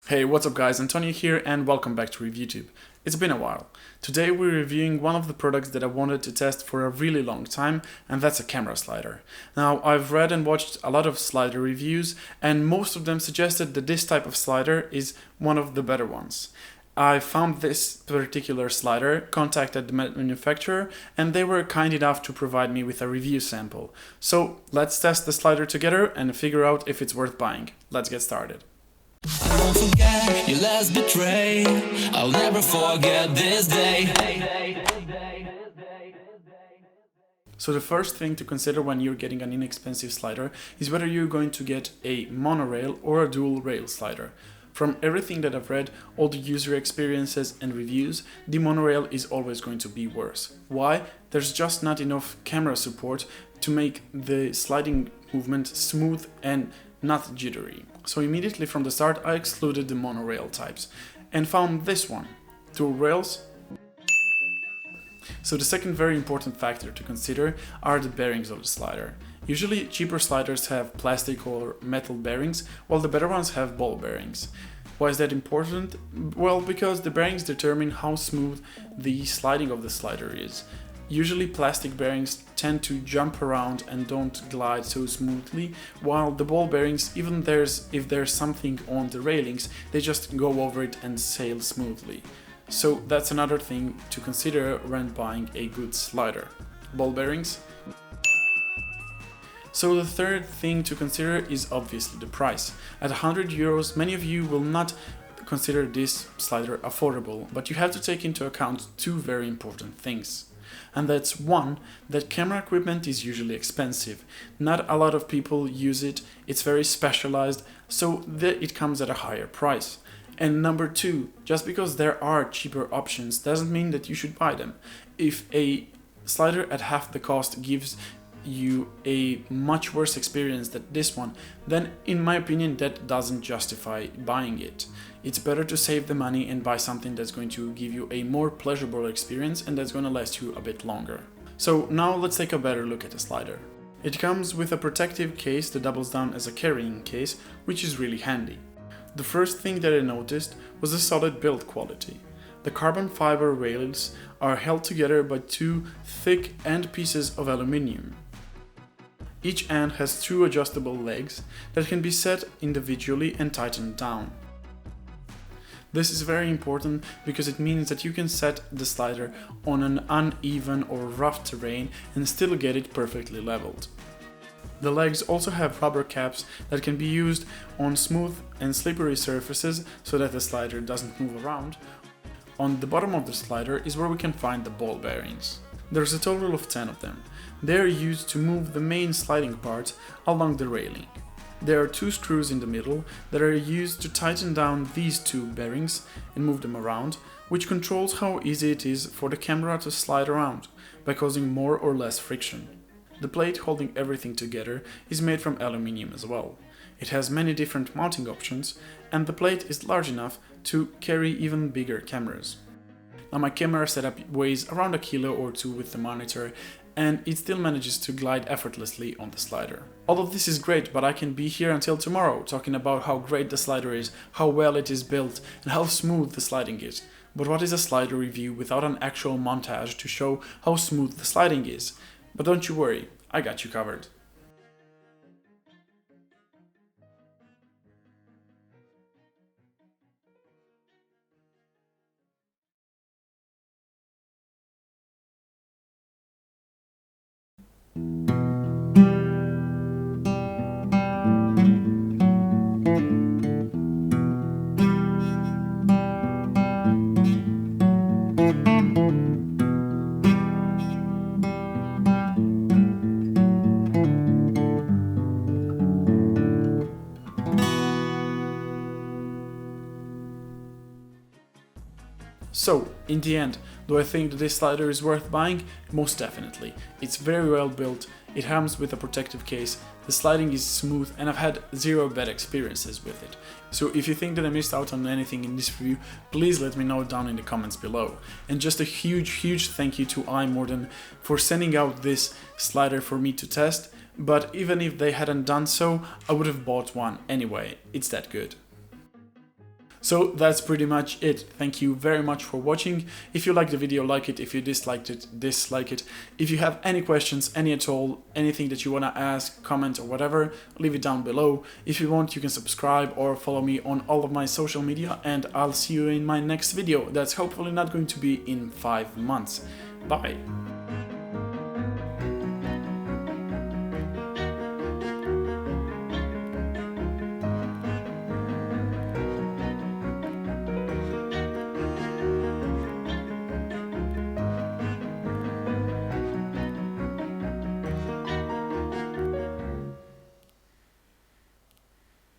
Hey, what's up guys, Antonio here and welcome back to ReviewTube. It's been a while. Today we're reviewing one of the products that I wanted to test for a really long time, and that's a camera slider. Now, I've read and watched a lot of slider reviews and most of them suggested that this type of slider is one of the better ones. I found this particular slider, contacted the manufacturer, and they were kind enough to provide me with a review sample. So let's test the slider together and figure out if it's worth buying. Let's get started. I won't forget your last betray. I'll never forget this day. So the first thing to consider when you're getting an inexpensive slider is whether you're going to get a monorail or a dual rail slider. From everything that I've read, all the user experiences and reviews, the monorail is always going to be worse. Why? There's just not enough camera support to make the sliding movement smooth and not jittery. So immediately from the start I excluded the monorail types and found this one, dual rails. So the second very important factor to consider are the bearings of the slider. Usually cheaper sliders have plastic or metal bearings, while the better ones have ball bearings. Why is that important? Well, because the bearings determine how smooth the sliding of the slider is. Usually plastic bearings tend to jump around and don't glide so smoothly, while the ball bearings, even if there's something on the railings, they just go over it and sail smoothly. So that's another thing to consider when buying a good slider. Ball bearings. So the third thing to consider is obviously the price. At 100 euros, many of you will not consider this slider affordable, but you have to take into account two very important things. And that's one, that camera equipment is usually expensive. Not a lot of people use it, it's very specialized, so it comes at a higher price. And number two, just because there are cheaper options doesn't mean that you should buy them. If a slider at half the cost gives you a much worse experience than this one, then in my opinion that doesn't justify buying it. It's better to save the money and buy something that's going to give you a more pleasurable experience and that's going to last you a bit longer. So now let's take a better look at the slider. It comes with a protective case that doubles down as a carrying case, which is really handy. The first thing that I noticed was the solid build quality. The carbon fiber rails are held together by two thick end pieces of aluminium. Each end has two adjustable legs that can be set individually and tightened down. This is very important because it means that you can set the slider on an uneven or rough terrain and still get it perfectly leveled. The legs also have rubber caps that can be used on smooth and slippery surfaces so that the slider doesn't move around. On the bottom of the slider is where we can find the ball bearings. There's a total of 10 of them. They are used to move the main sliding part along the railing. There are two screws in the middle that are used to tighten down these two bearings and move them around, which controls how easy it is for the camera to slide around by causing more or less friction. The plate holding everything together is made from aluminium as well. It has many different mounting options and the plate is large enough to carry even bigger cameras. Now my camera setup weighs around a kilo or two with the monitor and it still manages to glide effortlessly on the slider. All of this is great, but I can be here until tomorrow talking about how great the slider is, how well it is built and how smooth the sliding is. But what is a slider review without an actual montage to show how smooth the sliding is? But don't you worry, I got you covered. So, in the end, do I think that this slider is worth buying? Most definitely. It's very well built, it comes with a protective case, the sliding is smooth and I've had zero bad experiences with it. So if you think that I missed out on anything in this review, please let me know down in the comments below. And just a huge thank you to Imorden for sending out this slider for me to test, but even if they hadn't done so, I would have bought one anyway, it's that good. So that's pretty much it. Thank you very much for watching. If you liked the video, like it. If you disliked it, dislike it. If you have any questions, any at all, anything that you want to ask, comment or whatever, leave it down below. If you want, you can subscribe or follow me on all of my social media, and I'll see you in my next video. That's hopefully not going to be in 5 months. Bye.